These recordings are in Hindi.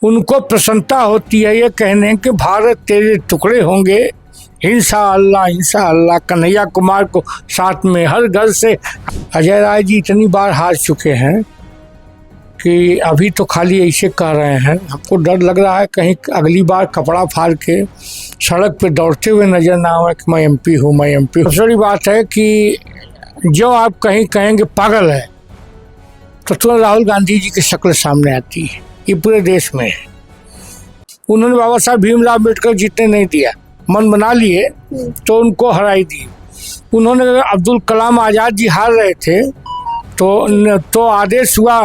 उनको प्रसन्नता होती है ये कहने कि भारत तेरे टुकड़े होंगे, हिंसा अल्लाह कन्हैया कुमार को साथ में हर घर से। अजय राय जी इतनी बार हार चुके हैं कि अभी तो खाली ऐसे कह रहे हैं। हमको डर लग रहा है कहीं अगली बार कपड़ा फाड़ के सड़क पे दौड़ते हुए नजर ना आए कि मैं एमपी हूँ। सबसे बड़ी बात है कि जो आप कहीं कहेंगे पागल है तो तुरंत राहुल गांधी जी की शक्ल सामने आती है। ये पूरे देश में है। उन्होंने बाबा साहब भीमराव अम्बेडकर जीतने नहीं दिया, मन बना लिए तो उनको हराई दी। उन्होंने अब्दुल कलाम आज़ाद जी हार रहे थे तो आदेश हुआ।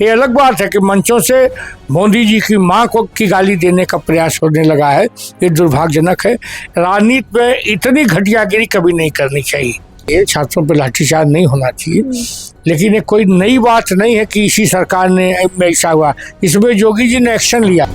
ये अलग बात है कि मंचों से मोदी जी की माँ को की गाली देने का प्रयास होने लगा है, ये दुर्भाग्यजनक है। राजनीति में इतनी घटियागिरी कभी नहीं करनी चाहिए। ये छात्रों पर लाठीचार्ज नहीं होना चाहिए, लेकिन ये कोई नई बात नहीं है कि इसी सरकार ने ऐसा हुआ। इसमें योगी जी ने एक्शन लिया।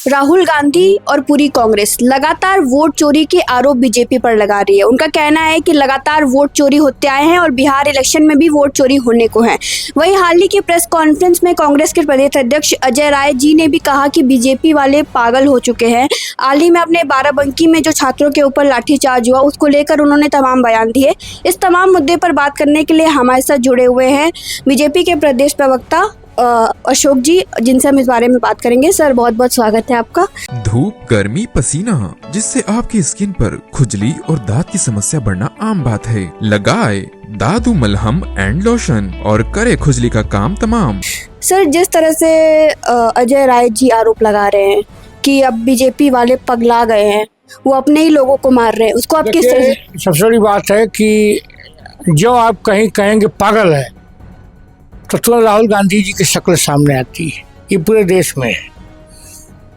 राहुल गांधी और पूरी कांग्रेस लगातार वोट चोरी के आरोप बीजेपी पर लगा रही है। उनका कहना है कि लगातार वोट चोरी होते आए हैं और बिहार इलेक्शन में भी वोट चोरी होने को है। वहीं हाल ही की प्रेस कॉन्फ्रेंस में कांग्रेस के प्रदेश अध्यक्ष अजय राय जी ने भी कहा कि बीजेपी वाले पागल हो चुके हैं। हाल ही में अपने बाराबंकी में जो छात्रों के ऊपर लाठीचार्ज हुआ उसको लेकर उन्होंने तमाम बयान दिए। इस तमाम मुद्दे पर बात करने के लिए हमारे साथ जुड़े हुए हैं बीजेपी के प्रदेश प्रवक्ता अशोक जी, जिनसे हम इस बारे में बात करेंगे। सर बहुत बहुत स्वागत है आपका। धूप, गर्मी, पसीना, जिससे आपकी स्किन पर खुजली और दांत की समस्या बढ़ना आम बात है। लगाए दादू मलहम एंड लोशन और करे खुजली का काम तमाम। सर जिस तरह से अजय राय जी आरोप लगा रहे हैं कि अब बीजेपी वाले पगला गए हैं, वो अपने ही लोगों को मार रहे हैं, उसको आप किस तरह से? सबसे बड़ी बात है कि जो आप कहीं कहेंगे पागल है तो तुरंत राहुल गांधी जी की शक्ल सामने आती है। ये पूरे देश में है।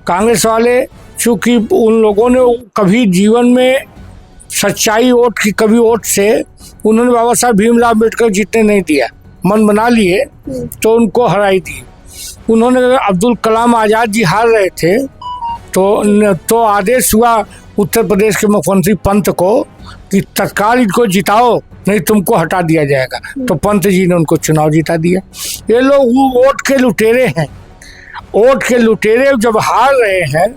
कांग्रेस वाले चूंकि उन लोगों ने कभी जीवन में सच्चाई वोट की कभी वोट से उन्होंने बाबा साहब भीमराव अम्बेडकर जीतने नहीं दिया, मन बना लिए तो उनको हराई दी। उन्होंने अब्दुल कलाम आज़ाद जी हार रहे थे तो आदेश हुआ उत्तर प्रदेश के मुख्यमंत्री पंत को कि तत्काल इनको जिताओ, नहीं तुमको हटा दिया जाएगा। तो पंत जी ने उनको चुनाव जिता दिया। ये लोग वो वोट के लुटेरे हैं। वोट के लुटेरे जब हार रहे हैं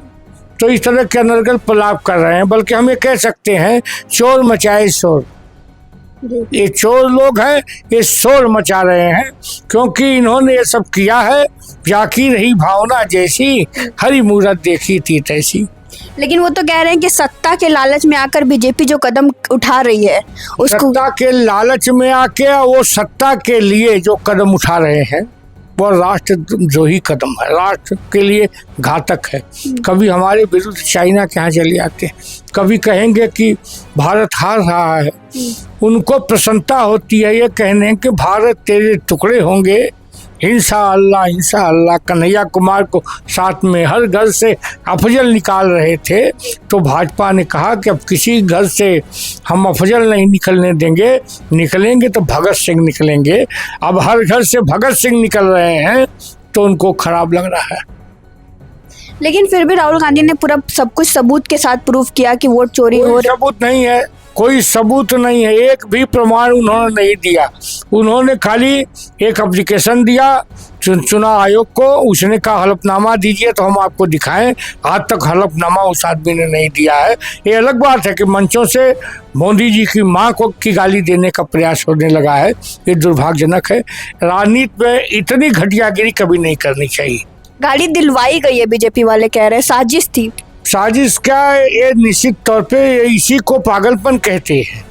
तो इस तरह के अनर्गल प्रलाप कर रहे हैं। बल्कि हम ये कह सकते हैं चोर मचाए शोर। ये चोर लोग हैं, ये शोर मचा रहे हैं क्योंकि इन्होंने ये सब किया है। जाकी रही भावना जैसी, हरी मूरत देखी थी तैसी। लेकिन वो तो कह रहे हैं कि सत्ता के लालच में आकर बीजेपी जो कदम उठा रही है उसको, सत्ता के लालच में आके वो सत्ता के लिए जो कदम उठा रहे हैं वो राष्ट्रद्रोही कदम है, राष्ट्र के लिए घातक है। कभी हमारे विरुद्ध चाइना के यहाँ चले आते हैं, कभी कहेंगे कि भारत हार रहा है। उनको प्रसन्नता होती है ये कहने कि भारत तेरे टुकड़े होंगे, हिंसा अल्लाह कन्हैया कुमार को साथ में हर घर से अफजल निकाल रहे थे। तो भाजपा ने कहा कि अब किसी घर से हम अफजल नहीं निकलने देंगे, निकलेंगे तो भगत सिंह निकलेंगे। अब हर घर से भगत सिंह निकल रहे हैं तो उनको खराब लग रहा है। लेकिन फिर भी राहुल गांधी ने पूरा सब कुछ सबूत के साथ प्रूफ किया कि वोट चोरी हो रही। सबूत नहीं है, कोई सबूत नहीं है, एक भी प्रमाण उन्होंने नहीं दिया। उन्होंने खाली एक एप्लीकेशन दिया चुनाव आयोग को, उसने कहा हलफनामा दीजिए तो हम आपको दिखाएं। आज तक हलफनामा उस आदमी ने नहीं दिया है। ये अलग बात है कि मंचों से मोदी जी की माँ को की गाली देने का प्रयास होने लगा है, ये दुर्भाग्यजनक है। राजनीति में इतनी घटियागिरी कभी नहीं करनी चाहिए। गाली दिलवाई गई है, बीजेपी वाले कह रहे हैं साजिश थी। साजिश क्या, ये निश्चित तौर पे इसी को पागलपन कहते हैं।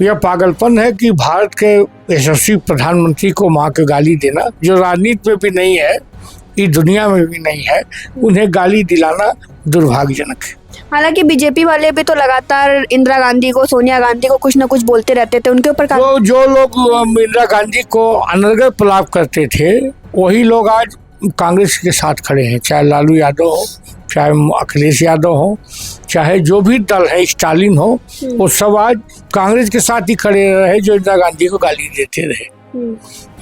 यह पागलपन है कि भारत के यशस्वी प्रधानमंत्री को माँ को गाली देना, जो राजनीति में भी नहीं है, इस दुनिया में भी नहीं है, उन्हें गाली दिलाना दुर्भाग्यजनक है। हालांकि बीजेपी वाले भी तो लगातार इंदिरा गांधी को, सोनिया गांधी को कुछ न कुछ बोलते रहते थे, उनके ऊपर जो लोग इंदिरा गांधी को अनर्गल प्रलाप करते थे वही लोग आज कांग्रेस के साथ खड़े हैं। चाहे लालू यादव हो, चाहे अखिलेश यादव हो, चाहे जो भी दल है, स्टालिन हो, वो सब आज कांग्रेस के साथ ही खड़े रहे जो इंदिरा गांधी को गाली देते रहे।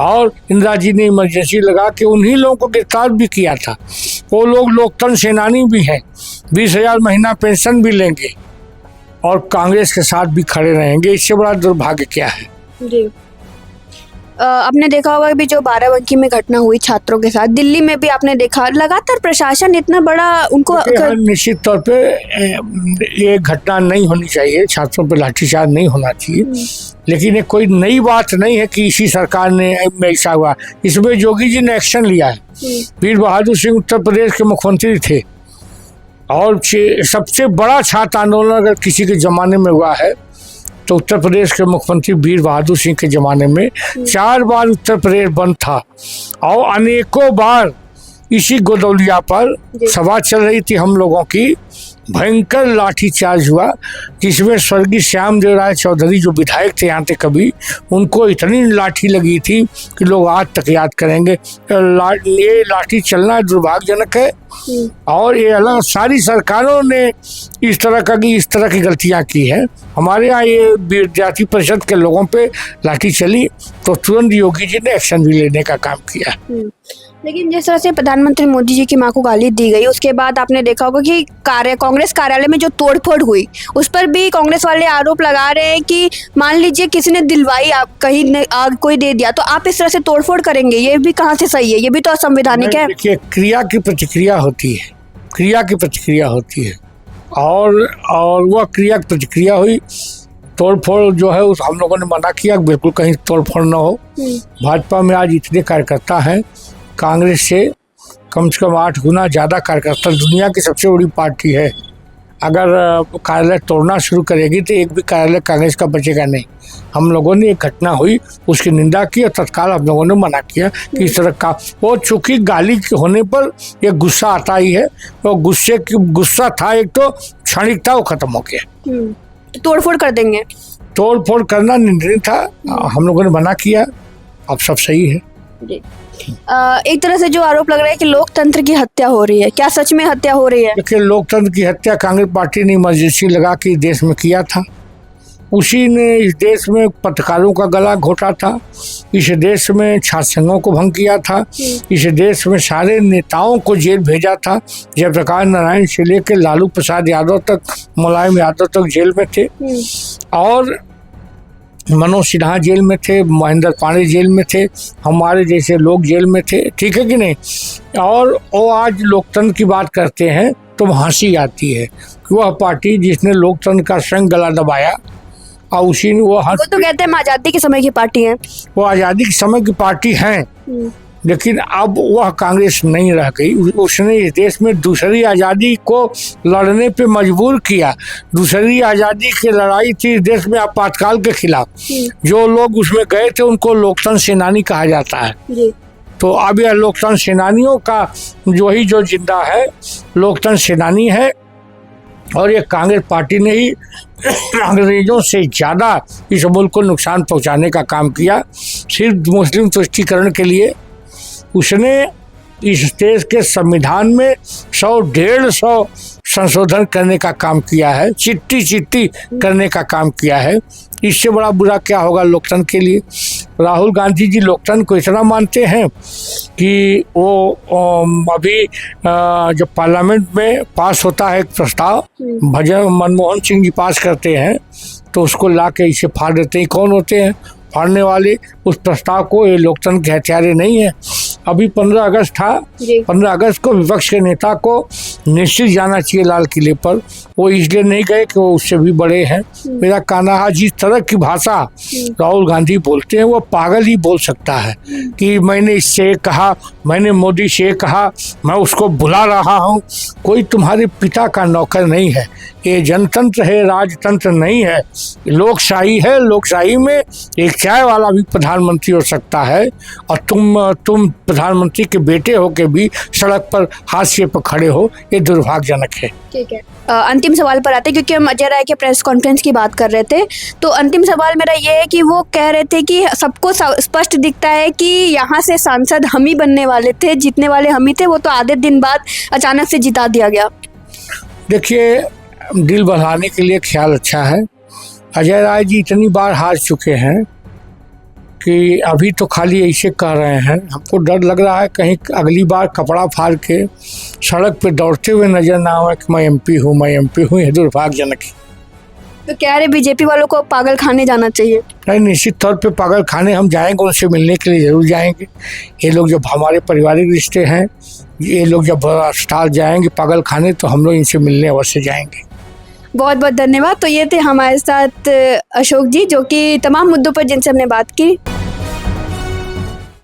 और इंदिरा जी ने इमरजेंसी लगा के उन्हीं लोगों को गिरफ्तार भी किया था। वो लोग लोकतंत्र सेनानी भी हैं, 20,000 महीना पेंशन भी लेंगे और कांग्रेस के साथ भी खड़े रहेंगे। इससे बड़ा दुर्भाग्य क्या है? जी। आपने देखा होगा कि जो बाराबंकी में घटना हुई छात्रों के साथ, दिल्ली में भी आपने देखा लगातार प्रशासन इतना बड़ा उनको निश्चित तौर पे ये घटना नहीं होनी चाहिए, छात्रों पे लाठीचार्ज नहीं होना चाहिए, लेकिन ये कोई नई बात नहीं है कि इसी सरकार ने ऐसा हुआ। इसमें योगी जी ने एक्शन लिया है। वीर बहादुर सिंह उत्तर प्रदेश के मुख्यमंत्री थे और सबसे बड़ा छात्र आंदोलन अगर किसी के ज़माने में हुआ है तो उत्तर प्रदेश के मुख्यमंत्री वीर बहादुर सिंह के ज़माने में 4 बार उत्तर प्रदेश बंद था और अनेकों बार इसी गोदौलिया पर सभा चल रही थी हम लोगों की, भयंकर लाठीचार्ज हुआ, जिसमें स्वर्गीय श्यामदेव राय चौधरी जो विधायक थे यहाँ थे कभी, उनको इतनी लाठी लगी थी कि लोग आज तक याद करेंगे। ये लाठी चलना दुर्भाग्यजनक है और ये अलग सारी सरकारों ने इस तरह की गलतियाँ की है। हमारे यहाँ ये विद्यार्थी परिषद के लोगों पे लाठी चली तो तुरंत योगी जी ने एक्शन भी लेने का काम किया। लेकिन जिस तरह से प्रधानमंत्री मोदी जी की मां को गाली दी गई, उसके बाद आपने देखा होगा कि कांग्रेस कार्यालय में जो तोड़फोड़ हुई उस पर भी कांग्रेस वाले आरोप लगा रहे हैं कि मान लीजिए किसी ने दिलवाई, आप कहीं आग कोई दे दिया तो आप इस तरह से तोड़फोड़ करेंगे, ये भी कहाँ से सही है? ये भी तो असंवैधानिक है। देखिए, क्रिया की प्रतिक्रिया होती है, क्रिया की प्रतिक्रिया होती है और वह क्रिया की प्रतिक्रिया हुई। तोड़फोड़ जो है उस हम लोगों ने मना किया, बिल्कुल कहीं तोड़फोड़ न हो। भाजपा में आज इतने कार्यकर्ता हैं, कांग्रेस से कम 8 गुना ज़्यादा कार्यकर्ता, दुनिया की सबसे बड़ी पार्टी है। अगर कार्यालय तोड़ना शुरू करेगी तो एक भी कार्यालय कांग्रेस का बचेगा नहीं। हम लोगों ने एक घटना हुई उसकी निंदा की और तत्काल हम लोगों ने मना किया कि इस तरह का, वो चूँकि गाली के होने पर एक गुस्सा आता ही है, वो गुस्सा था एक तो क्षणिक था, वो खत्म हो गया। तोड़फोड़ कर देंगे, तोड़फोड़ करना निंदनीय था, हम लोगों ने मना किया, अब सब सही है। एक तरह से जो आरोप लग रहा है कि लोकतंत्र की हत्या हो रही है, क्या सच में हत्या हो रही है? देखिए, लोकतंत्र की हत्या कांग्रेस पार्टी ने इमरजेंसी लगा के देश में किया था। उसी ने इस देश में पत्रकारों का गला घोटा था, इस देश में छात्र संघों को भंग किया था, इस देश में सारे नेताओं को जेल भेजा था। जयप्रकाश नारायण से लेकर लालू प्रसाद यादव तक, मुलायम यादव तक जेल में थे और मनोज सिन्हा जेल में थे, महेंद्र पांडे जेल में थे, हमारे जैसे लोग जेल में थे, ठीक है कि नहीं। और वो आज लोकतंत्र की बात करते हैं तो हंसी आती है कि वह पार्टी जिसने लोकतंत्र का संग गला दबाया और उसी ने वो तो कहते हैं आज़ादी के समय की पार्टी है, वो आज़ादी के समय की पार्टी हैं, लेकिन अब वह कांग्रेस नहीं रह गई। उसने इस देश में दूसरी आज़ादी को लड़ने पे मजबूर किया। दूसरी आज़ादी की लड़ाई थी इस देश में आपातकाल के खिलाफ। जो लोग उसमें गए थे उनको लोकतंत्र सेनानी कहा जाता है। तो अब यह लोकतंत्र सेनानियों का जो जिंदा है, लोकतंत्र सेनानी है और ये कांग्रेस पार्टी ने ही अंग्रेजों से ज़्यादा इस मुल्क को नुकसान पहुंचाने का काम किया। सिर्फ मुस्लिम तुष्टीकरण के लिए उसने इस देश के संविधान में 100-150 संशोधन करने का काम किया है, चिट्ठी करने का काम किया है। इससे बड़ा बुरा क्या होगा लोकतंत्र के लिए। राहुल गांधी जी लोकतंत्र को इतना मानते हैं कि वो अभी जब पार्लियामेंट में पास होता है एक प्रस्ताव, मनमोहन सिंह जी पास करते हैं तो उसको ला के इसे फाड़ देते हैं। कौन होते हैं फाड़ने वाले उस प्रस्ताव को? ये लोकतंत्र के हथियारे नहीं है। अभी 15 अगस्त था, 15 अगस्त को विपक्ष के नेता को निश्चित जाना चाहिए लाल किले पर। वो इसलिए नहीं गए कि वो उससे भी बड़े हैं। मेरा कहना है जिस तरह की भाषा राहुल गांधी बोलते हैं वो पागल ही बोल सकता है कि मैंने इससे कहा, मैंने मोदी से कहा, मैं उसको बुला रहा हूँ। कोई तुम्हारे पिता का नौकर नहीं है। ये जनतंत्र है, राजतंत्र नहीं है, लोकशाही है। लोकशाही में एक चाय वाला भी प्रधानमंत्री हो सकता है और तुम प्रधानमंत्री के बेटे हो के भी सड़क पर हाशिए पर खड़े हो, ये दुर्भाग्यजनक है। ठीक है, अंतिम सवाल पर आते, क्योंकि हम अजय राय के प्रेस कॉन्फ्रेंस की बात कर रहे थे, तो अंतिम सवाल मेरा ये है कि वो कह रहे थे कि सबको स्पष्ट दिखता है कि यहाँ से सांसद हम ही बनने वाले थे, जीतने वाले हम ही थे, वो तो आधे दिन बाद अचानक से जिता दिया गया। देखिए, दिल बहलाने के लिए ख्याल अच्छा है। अजय राय जी इतनी बार हार चुके हैं कि अभी तो खाली ऐसे कह रहे हैं। हमको डर लग रहा है कहीं अगली बार कपड़ा फाड़ के सड़क पे दौड़ते हुए नजर ना आए कि मैं एमपी हूँ, मैं एमपी हूँ। ये दुर्भाग्यजनक है। तो कह रहे बीजेपी वालों को पागल खाने जाना चाहिए। नहीं, निश्चित तौर पे पागल खाने हम जाएंगे, उनसे मिलने के लिए जरूर जाएंगे। ये लोग जब हमारे पारिवारिक रिश्ते हैं, ये लोग जब स्टार जाएंगे पागल खाने, तो हम लोग इनसे मिलने अवश्य जाएंगे। बहुत बहुत धन्यवाद। तो ये थे हमारे साथ अशोक जी, जो कि तमाम मुद्दों पर जिनसे हमने बात की।